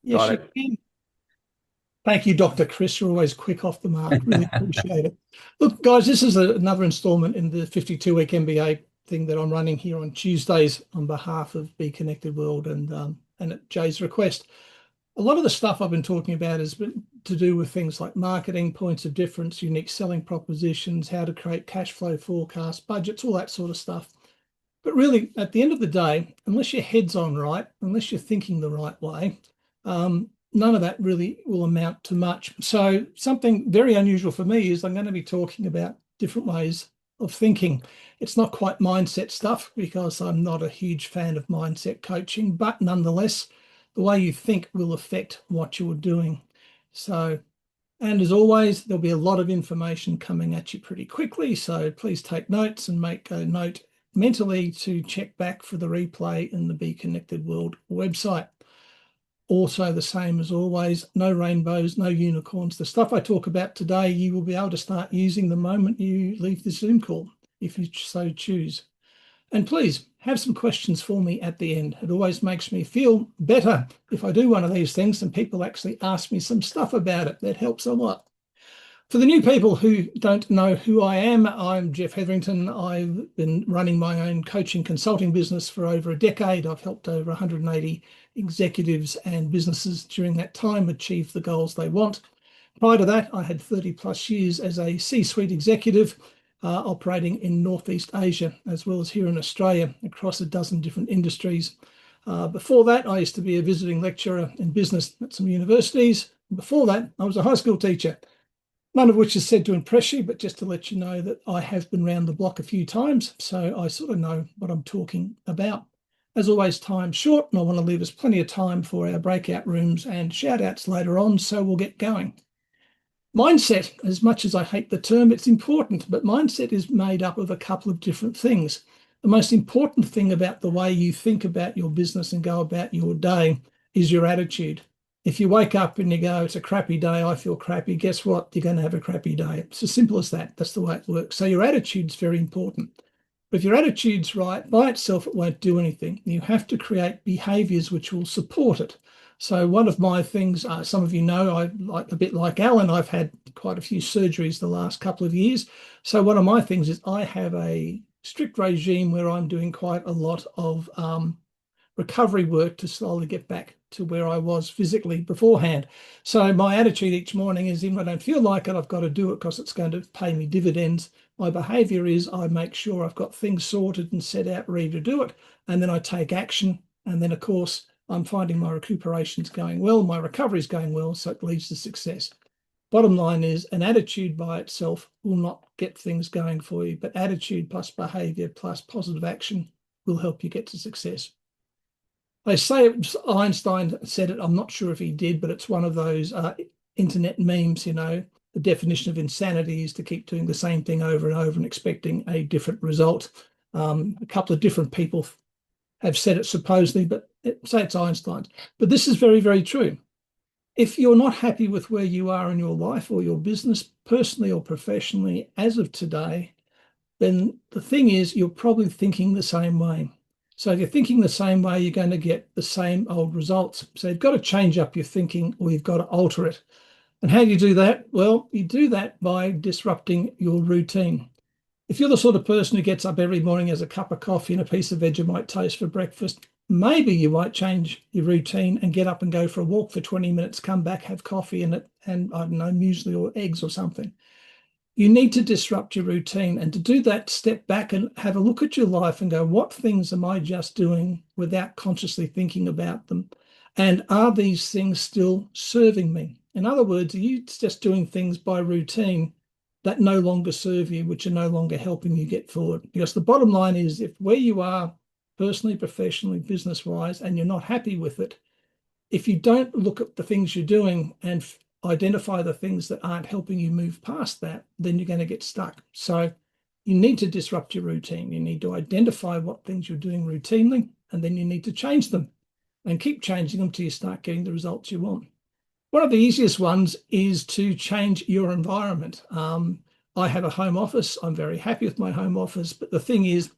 Yes, Got you it. can. Thank you, Dr. Chris. You're always quick off the mark. Really appreciate it. Look, guys, this is another installment in the 52-week MBA thing that I'm running here on Tuesdays on behalf of Be Connected World and at Jay's request. A lot of the stuff I've been talking about has been to do with things like marketing, points of difference, unique selling propositions, how to create cash flow forecasts, budgets, all that sort of stuff. But really, at the end of the day, unless your head's on right, unless you're thinking the right way, none of that really will amount to much. So something very unusual for me is I'm going to be talking about different ways of thinking. It's not quite mindset stuff because I'm not a huge fan of mindset coaching, but nonetheless, the way you think will affect what you're doing. So, and as always, there'll be a lot of information coming at you pretty quickly. So please take notes and make a note mentally to check back for the replay in the Be Connected World website. Also the same as always, no rainbows, no unicorns. The stuff I talk about today, you will be able to start using the moment you leave the Zoom call, if you so choose. And please have some questions for me at the end. It always makes me feel better if I do one of these things and people actually ask me some stuff about it. That helps a lot. For the new people who don't know who I am, I'm Geoff Hetherington. I've been running my own coaching consulting business for over a decade. I've helped over 180 executives and businesses during that time achieve the goals they want. Prior to that, I had 30 plus years as a C-suite executive operating in Northeast Asia, as well as here in Australia, across a dozen different industries. Before that, I used to be a visiting lecturer in business at some universities. Before that, I was a high school teacher. None of which is said to impress you, but just to let you know that I have been round the block a few times, so I sort of know what I'm talking about. As always, time's short, and I want to leave us plenty of time for our breakout rooms and shout outs later on, so we'll get going. Mindset, as much as I hate the term, it's important, but mindset is made up of a couple of different things. The most important thing about the way you think about your business and go about your day is your attitude. If you wake up and you go, it's a crappy day, I feel crappy, guess what? You're going to have a crappy day. It's as simple as that. That's the way it works. So your attitude's very important. But if your attitude's right, by itself, it won't do anything. You have to create behaviors which will support it. So one of my things, some of you know, I like a bit like Alan, I've had quite a few surgeries the last couple of years. So one of my things is I have a strict regime where I'm doing quite a lot of recovery work to slowly get back to where I was physically beforehand. So my attitude each morning is, even if I don't feel like it, I've got to do it because it's going to pay me dividends. My behavior is I make sure I've got things sorted and set out ready to do it. And then I take action. And then, of course, I'm finding my recuperation's going well, my recovery's going well, so it leads to success. Bottom line is an attitude by itself will not get things going for you, but attitude plus behavior plus positive action will help you get to success. They say Einstein said it. I'm not sure if he did, but it's one of those internet memes, you know. The definition of insanity is to keep doing the same thing over and over and expecting a different result. A couple of different people have said it supposedly, but say it's Einstein. But this is very, very true. If you're not happy with where you are in your life or your business, personally or professionally, as of today, then the thing is you're probably thinking the same way. So if you're thinking the same way, you're going to get the same old results. So you've got to change up your thinking or you've got to alter it. And how do you do that? Well, you do that by disrupting your routine. If you're the sort of person who gets up every morning, has a cup of coffee and a piece of Vegemite toast for breakfast, maybe you might change your routine and get up and go for a walk for 20 minutes, come back, have coffee and I don't know, muesli or eggs or something. You need to disrupt your routine. And to do that, step back and have a look at your life and go, what things am I just doing without consciously thinking about them? And are these things still serving me? In other words, are you just doing things by routine that no longer serve you, which are no longer helping you get forward? Because the bottom line is, if where you are personally, professionally, business-wise, and you're not happy with it, if you don't look at the things you're doing and identify the things that aren't helping you move past that, then you're going to get stuck. So you need to disrupt your routine. You need to identify what things you're doing routinely, and then you need to change them and keep changing them till you start getting the results you want. One of the easiest ones is to change your environment. I have a home office. I'm very happy with my home office, but the thing is,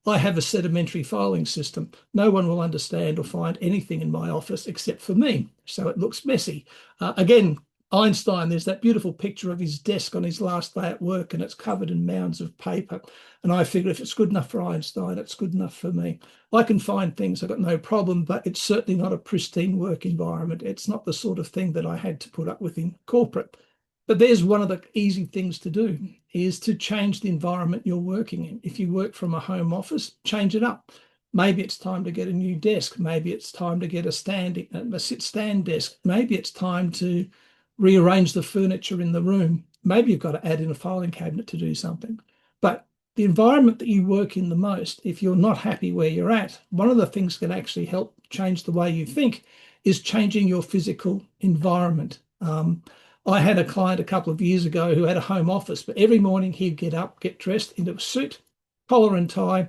I have a sedimentary filing system. No one will understand or find anything in my office except for me. So it looks messy. Again, Einstein, there's that beautiful picture of his desk on his last day at work, and it's covered in mounds of paper. And I figure if it's good enough for Einstein, it's good enough for me. I can find things, I've got no problem, but it's certainly not a pristine work environment. It's not the sort of thing that I had to put up with in corporate. But there's one of the easy things to do, is to change the environment you're working in. If you work from a home office, change it up. Maybe it's time to get a new desk. Maybe it's time to get a sit-stand desk. Maybe it's time to rearrange the furniture in the room. Maybe you've got to add in a filing cabinet to do something. But the environment that you work in the most, if you're not happy where you're at, one of the things that can actually help change the way you think is changing your physical environment. I had a client a couple of years ago who had a home office, but every morning he'd get up, get dressed into a suit, collar and tie,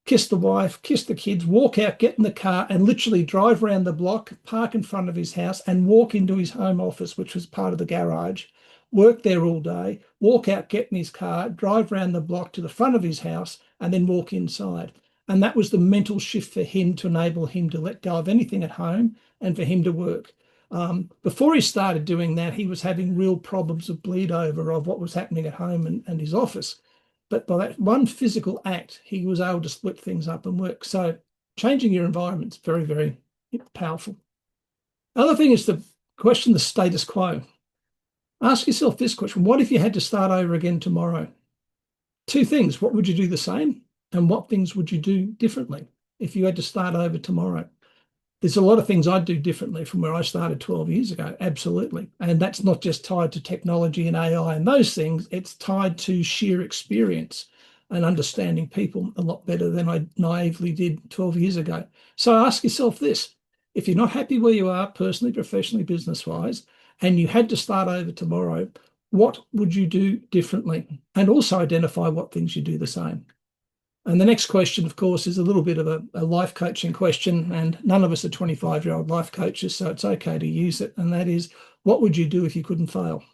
kiss the wife, kiss the kids, walk out, get in the car and literally drive around the block, park in front of his house and walk into his home office, which was part of the garage, work there all day, walk out, get in his car, drive around the block to the front of his house and then walk inside. And that was the mental shift for him to enable him to let go of anything at home and for him to work. Before he started doing that, he was having real problems of bleed over of what was happening at home and his office. But by that one physical act, he was able to split things up and work. So changing your environment is very, very powerful. Other thing is to question the status quo. Ask yourself this question: what if you had to start over again tomorrow? Two things: what would you do the same? And what things would you do differently if you had to start over tomorrow? There's a lot of things I'd do differently from where I started 12 years ago, absolutely. And that's not just tied to technology and AI and those things, it's tied to sheer experience and understanding people a lot better than I naively did 12 years ago. So ask yourself this: if you're not happy where you are personally, professionally, business-wise, and you had to start over tomorrow, what would you do differently? And also identify what things you do the same. And the next question, of course, is a little bit of a life coaching question, and none of us are 25-year-old life coaches, so it's okay to use it. And that is, what would you do if you couldn't fail?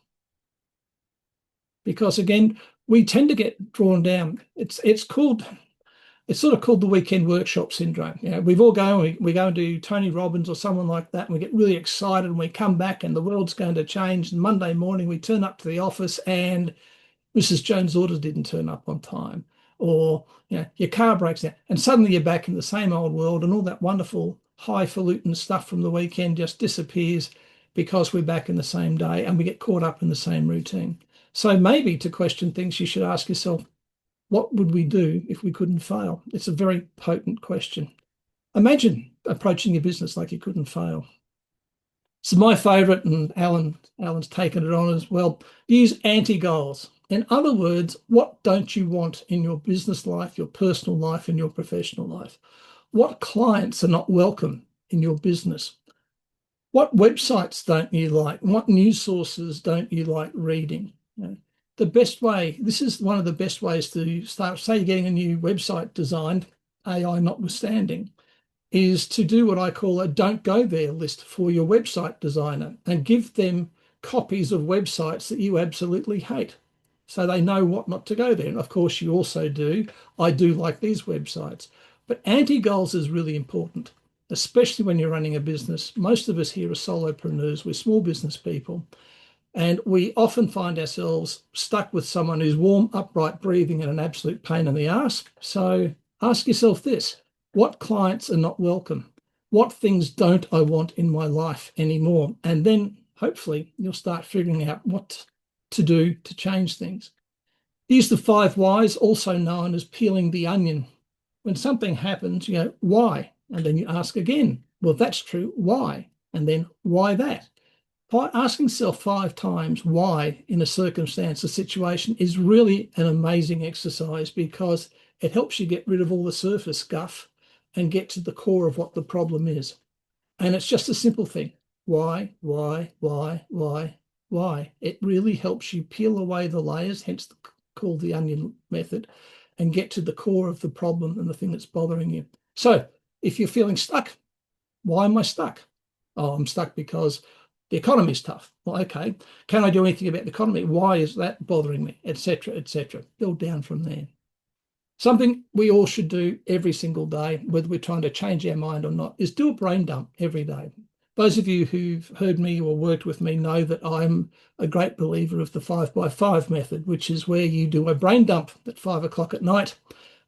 Because again, we tend to get drawn down. It's sort of called the weekend workshop syndrome. You know, we go and do Tony Robbins or someone like that, and we get really excited, and we come back, and the world's going to change. And Monday morning, we turn up to the office, and Mrs. Jones' orders didn't turn up on time. Or your car breaks down and suddenly you're back in the same old world, and all that wonderful highfalutin stuff from the weekend just disappears because we're back in the same day and we get caught up in the same routine. So maybe to question things, you should ask yourself, what would we do if we couldn't fail? It's a very potent question. Imagine approaching your business like you couldn't fail. So my favorite, and Alan's taken it on as well, use anti-goals. In other words, what don't you want in your business life, your personal life, and your professional life? What clients are not welcome in your business? What websites don't you like? What news sources don't you like reading? The best way, this is one of the best ways to start, say you're getting a new website designed, AI notwithstanding, is to do what I call a don't go there list for your website designer and give them copies of websites that you absolutely hate, so they know what not to go there. And of course, you also do, I do like these websites. But anti-goals is really important, especially when you're running a business. Most of us here are solopreneurs, we're small business people, and we often find ourselves stuck with someone who's warm, upright, breathing, and an absolute pain in the ass. So ask yourself this: what clients are not welcome? What things don't I want in my life anymore? And then hopefully you'll start figuring out what to do to change things. Use the 5 whys, also known as peeling the onion. When something happens, you go, why? And then you ask again, well, that's true, why? And then why that? By asking yourself 5 times why in a circumstance, a situation, is really an amazing exercise, because it helps you get rid of all the surface guff and get to the core of what the problem is. And it's just a simple thing. Why? It really helps you peel away the layers, hence called the onion method, and get to the core of the problem and the thing that's bothering you. So if you're feeling stuck, why am I stuck? Oh, I'm stuck because the economy is tough. Well, okay. Can I do anything about the economy? Why is that bothering me? Etc., etc. Build down from there. Something we all should do every single day, whether we're trying to change our mind or not, is do a brain dump every day. Those of you who've heard me or worked with me know that I'm a great believer of the 5x5 method, which is where you do a brain dump at 5 o'clock at night,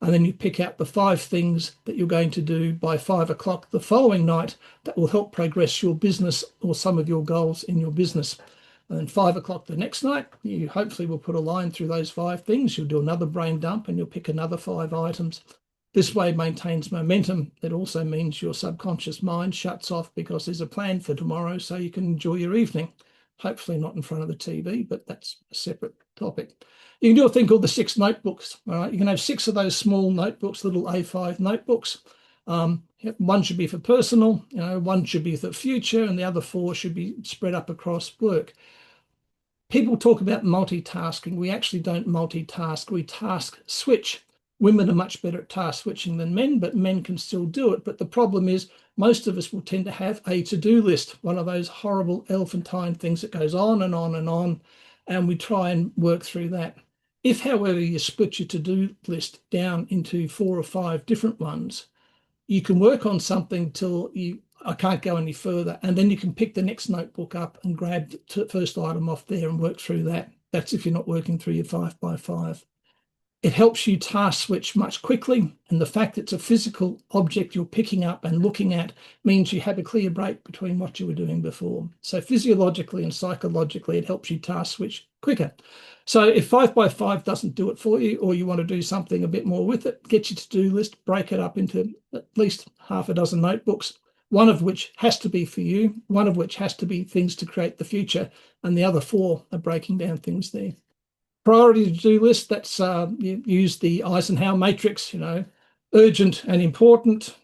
and then you pick out the 5 things that you're going to do by 5 o'clock the following night that will help progress your business or some of your goals in your business. And then 5 o'clock the next night, you hopefully will put a line through those 5 things. You'll do another brain dump and you'll pick another 5 items. This way maintains momentum. It also means your subconscious mind shuts off because there's a plan for tomorrow so you can enjoy your evening. Hopefully not in front of the TV, but that's a separate topic. You can do a thing called the 6 notebooks. All right, you can have 6 of those small notebooks, little A5 notebooks. One should be for personal, one should be for future, and the other 4 should be spread up across work. People talk about multitasking. We actually don't multitask. We task switch. Women are much better at task switching than men, but men can still do it. But the problem is most of us will tend to have a to-do list, one of those horrible elephantine things that goes on and on and on, and we try and work through that. If, however, you split your to-do list down into 4 or 5 different ones, you can work on something till I can't go any further, and then you can pick the next notebook up and grab the first item off there and work through that. That's if you're not working through your 5x5. It helps you task switch much quickly, and the fact it's a physical object you're picking up and looking at means you have a clear break between what you were doing before. So physiologically and psychologically, it helps you task switch quicker. So if 5x5 doesn't do it for you, or you want to do something a bit more with it, get your to-do list, break it up into at least half a dozen notebooks, one of which has to be for you, one of which has to be things to create the future, and the other 4 are breaking down things there. Priority to-do list, that's you use the Eisenhower matrix, urgent and important,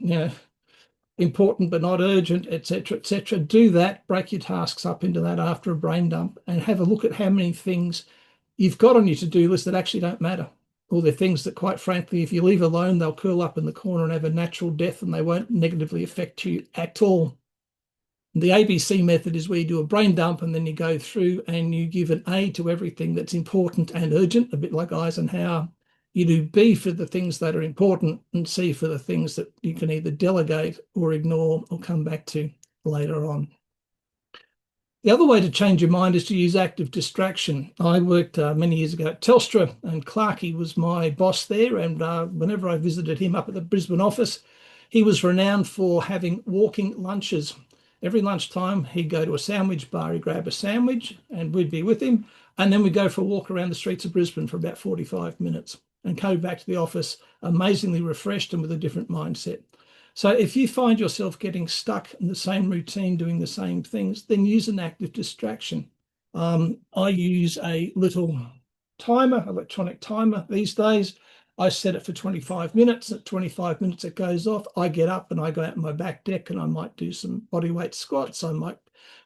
important but not urgent, etc., etc. Do that, break your tasks up into that after a brain dump, and have a look at how many things you've got on your to-do list that actually don't matter. Or they're things that, quite frankly, if you leave alone, they'll curl up in the corner and have a natural death and they won't negatively affect you at all. The ABC method is where you do a brain dump and then you go through and you give an A to everything that's important and urgent, a bit like Eisenhower. You do B for the things that are important and C for the things that you can either delegate or ignore or come back to later on. The other way to change your mind is to use active distraction. I worked many years ago at Telstra, and Clarkey was my boss there, and whenever I visited him up at the Brisbane office, he was renowned for having walking lunches. Every lunchtime, he'd go to a sandwich bar, he'd grab a sandwich, and we'd be with him, and then we'd go for a walk around the streets of Brisbane for about 45 minutes and go back to the office amazingly refreshed and with a different mindset. So if you find yourself getting stuck in the same routine, doing the same things, then use an active distraction. I use a little timer, electronic timer these days. I set it for 25 minutes. At 25 minutes, it goes off. I get up and I go out on my back deck and I might do some bodyweight squats. I might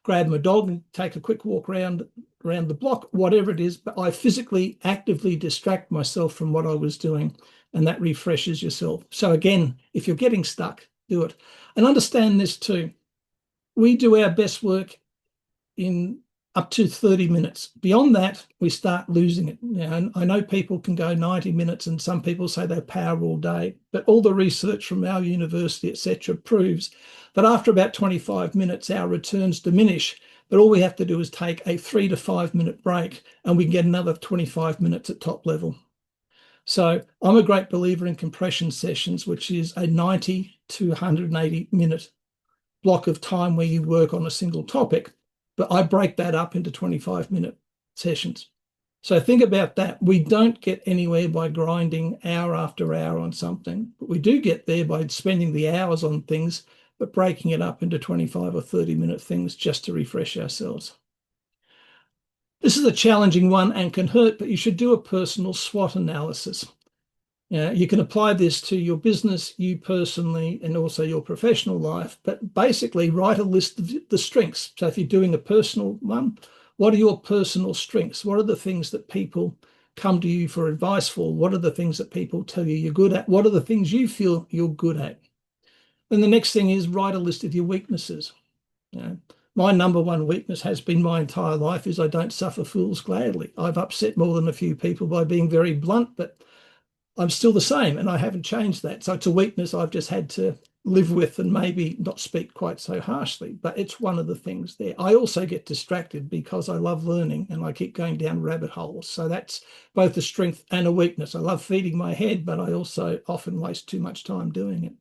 grab my dog and take a quick walk around the block, whatever it is. But I physically, actively distract myself from what I was doing, and that refreshes yourself. So again, if you're getting stuck, do it. And understand this too. We do our best work in up to 30 minutes. Beyond that, we start losing it. And I know people can go 90 minutes and some people say they power all day, but all the research from our university, etc., proves that after about 25 minutes, our returns diminish. But all we have to do is take a 3 to 5 minute break and we can get another 25 minutes at top level. So I'm a great believer in compression sessions, which is a 90 to 180 minute block of time where you work on a single topic. But I break that up into 25-minute sessions. So think about that. We don't get anywhere by grinding hour after hour on something, but we do get there by spending the hours on things, but breaking it up into 25 or 30-minute things just to refresh ourselves. This is a challenging one and can hurt, but you should do a personal SWOT analysis. You can apply this to your business, you personally, and also your professional life, but basically write a list of the strengths. So if you're doing a personal one, what are your personal strengths? What are the things that people come to you for advice for? What are the things that people tell you you're good at? What are the things you feel you're good at? Then the next thing is write a list of your weaknesses. My number one weakness has been my entire life is I don't suffer fools gladly. I've upset more than a few people by being very blunt, but I'm still the same and I haven't changed that. So it's a weakness I've just had to live with and maybe not speak quite so harshly, but it's one of the things there. I also get distracted because I love learning and I keep going down rabbit holes. So that's both a strength and a weakness. I love feeding my head, but I also often waste too much time doing it.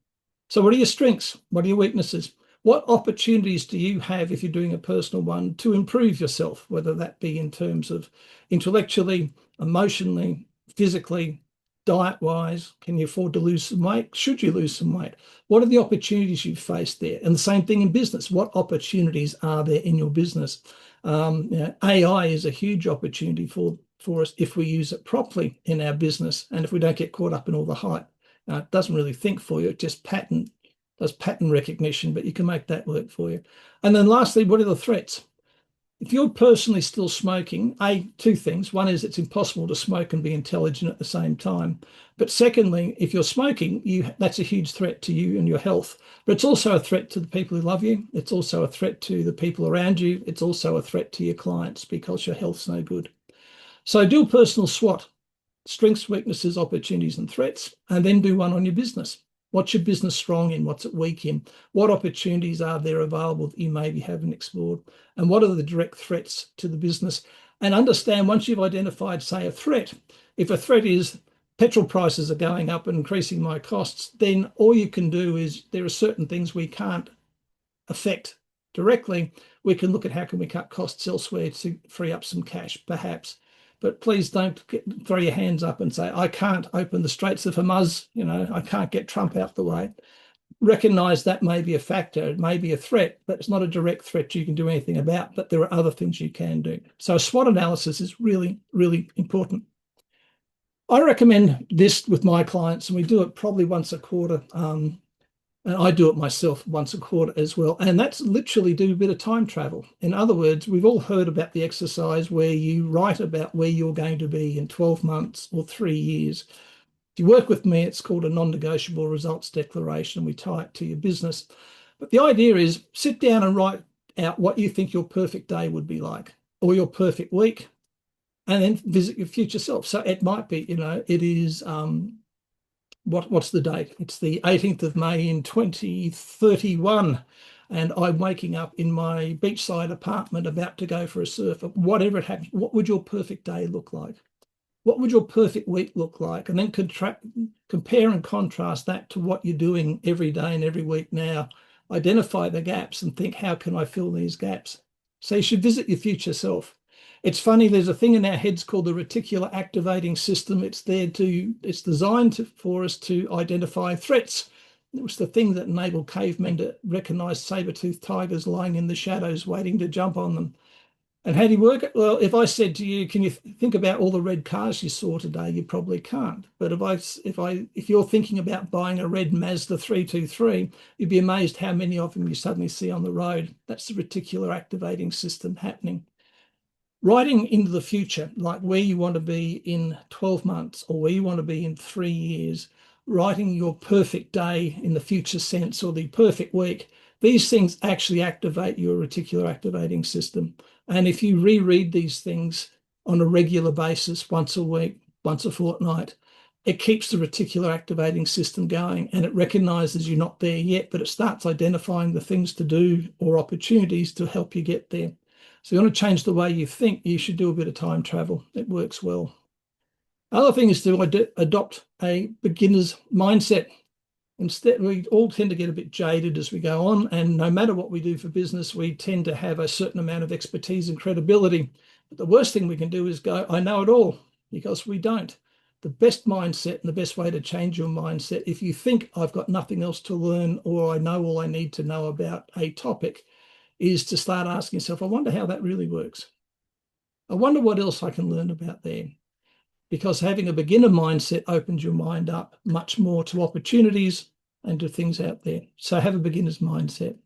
So what are your strengths? What are your weaknesses? What opportunities do you have if you're doing a personal one to improve yourself, whether that be in terms of intellectually, emotionally, physically, diet-wise? Can you afford to lose some weight? Should you lose some weight? What are the opportunities you've faced there? And the same thing in business. What opportunities are there in your business? AI is a huge opportunity for us if we use it properly in our business and if we don't get caught up in all the hype. It doesn't really think for you. It just does pattern recognition, but you can make that work for you. And then lastly, what are the threats? If you're personally still smoking, two things. One is it's impossible to smoke and be intelligent at the same time. But secondly, if you're smoking, that's a huge threat to you and your health. But it's also a threat to the people who love you. It's also a threat to the people around you. It's also a threat to your clients because your health's no good. So do a personal SWOT, strengths, weaknesses, opportunities, and threats, and then do one on your business. What's your business strong in? What's it weak in? What opportunities are there available that you maybe haven't explored? And what are the direct threats to the business? And understand once you've identified, say, a threat, if a threat is petrol prices are going up and increasing my costs, then all you can do is there are certain things we can't affect directly. We can look at how can we cut costs elsewhere to free up some cash, perhaps. But please don't throw your hands up and say, I can't open the Straits of Hormuz, I can't get Trump out the way. Recognize that may be a factor, it may be a threat, but it's not a direct threat you can do anything about, but there are other things you can do. So SWOT analysis is really, really important. I recommend this with my clients, and we do it probably once a quarter. And I do it myself once a quarter as well. And that's literally do a bit of time travel. In other words, we've all heard about the exercise where you write about where you're going to be in 12 months or 3 years. If you work with me, it's called a non-negotiable results declaration. We tie it to your business. But the idea is sit down and write out what you think your perfect day would be like or your perfect week, and then visit your future self. So it might be, it is... what's the date? It's the 18th of May in 2031. And I'm waking up in my beachside apartment about to go for a surf. Whatever it happens, what would your perfect day look like? What would your perfect week look like? And then compare and contrast that to what you're doing every day and every week now. Identify the gaps and think, how can I fill these gaps? So you should visit your future self. It's funny, there's a thing in our heads called the reticular activating system. It's designed for us to identify threats. It was the thing that enabled cavemen to recognize saber-toothed tigers lying in the shadows waiting to jump on them. And how do you work it? Well, if I said to you, can you think about all the red cars you saw today? You probably can't. But if you're thinking about buying a red Mazda 323, you'd be amazed how many of them you suddenly see on the road. That's the reticular activating system happening. Writing into the future, like where you want to be in 12 months or where you want to be in 3 years, writing your perfect day in the future sense or the perfect week, these things actually activate your reticular activating system. And if you reread these things on a regular basis, once a week, once a fortnight, it keeps the reticular activating system going and it recognizes you're not there yet, but it starts identifying the things to do or opportunities to help you get there. So you want to change the way you think, you should do a bit of time travel. It works well. Other thing is to adopt a beginner's mindset. Instead, we all tend to get a bit jaded as we go on, and no matter what we do for business, we tend to have a certain amount of expertise and credibility. But the worst thing we can do is go, I know it all, because we don't. The best mindset and the best way to change your mindset, if you think I've got nothing else to learn or I know all I need to know about a topic, is to start asking yourself, I wonder how that really works. I wonder what else I can learn about there. Because having a beginner mindset opens your mind up much more to opportunities and to things out there. So have a beginner's mindset.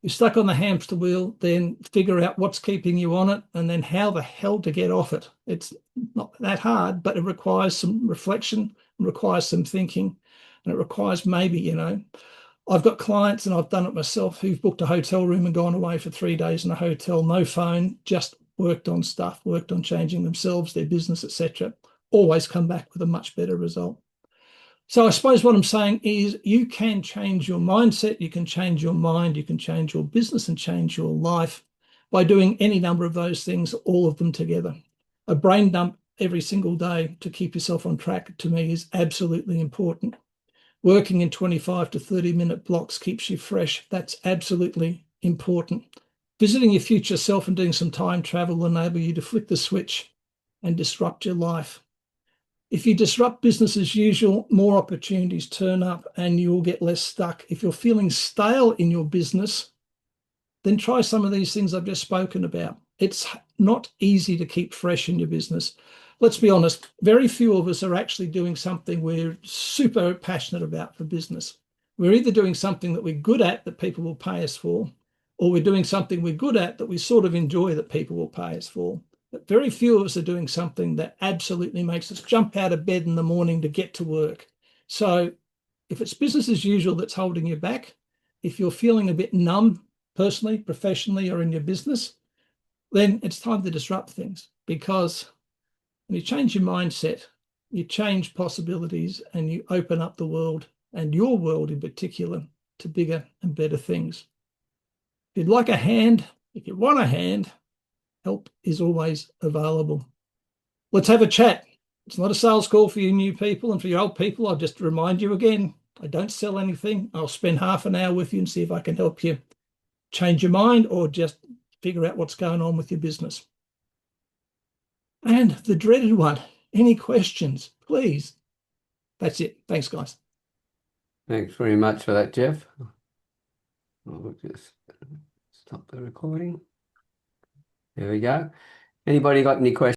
You're stuck on the hamster wheel, then figure out what's keeping you on it and then how the hell to get off it. It's not that hard, but it requires some reflection, it requires some thinking, and it requires maybe, I've got clients, and I've done it myself, who've booked a hotel room and gone away for 3 days in a hotel, no phone, just worked on stuff, worked on changing themselves, their business, etc. always come back with a much better result. So I suppose what I'm saying is you can change your mindset, you can change your mind, you can change your business and change your life by doing any number of those things, all of them together. A brain dump every single day to keep yourself on track, to me, is absolutely important. Working in 25 to 30-minute blocks keeps you fresh. That's absolutely important. Visiting your future self and doing some time travel will enable you to flick the switch and disrupt your life. If you disrupt business as usual, more opportunities turn up and you'll get less stuck. If you're feeling stale in your business, then try some of these things I've just spoken about. It's not easy to keep fresh in your business. Let's be honest, very few of us are actually doing something we're super passionate about for business. We're either doing something that we're good at that people will pay us for, or we're doing something we're good at that we sort of enjoy that people will pay us for. But very few of us are doing something that absolutely makes us jump out of bed in the morning to get to work. So if it's business as usual that's holding you back, if you're feeling a bit numb personally, professionally, or in your business, then it's time to disrupt things, because when you change your mindset, you change possibilities and you open up the world, and your world in particular, to bigger and better things. If you'd like a hand, if you want a hand, help is always available. Let's have a chat. It's not a sales call for you new people, and for you old people, I'll just remind you again, I don't sell anything. I'll spend half an hour with you and see if I can help you change your mind or just figure out what's going on with your business. And the dreaded one, any questions, please? That's it. Thanks, guys. Thanks very much for that, Geoff. I'll just stop the recording. There we go. Anybody got any questions?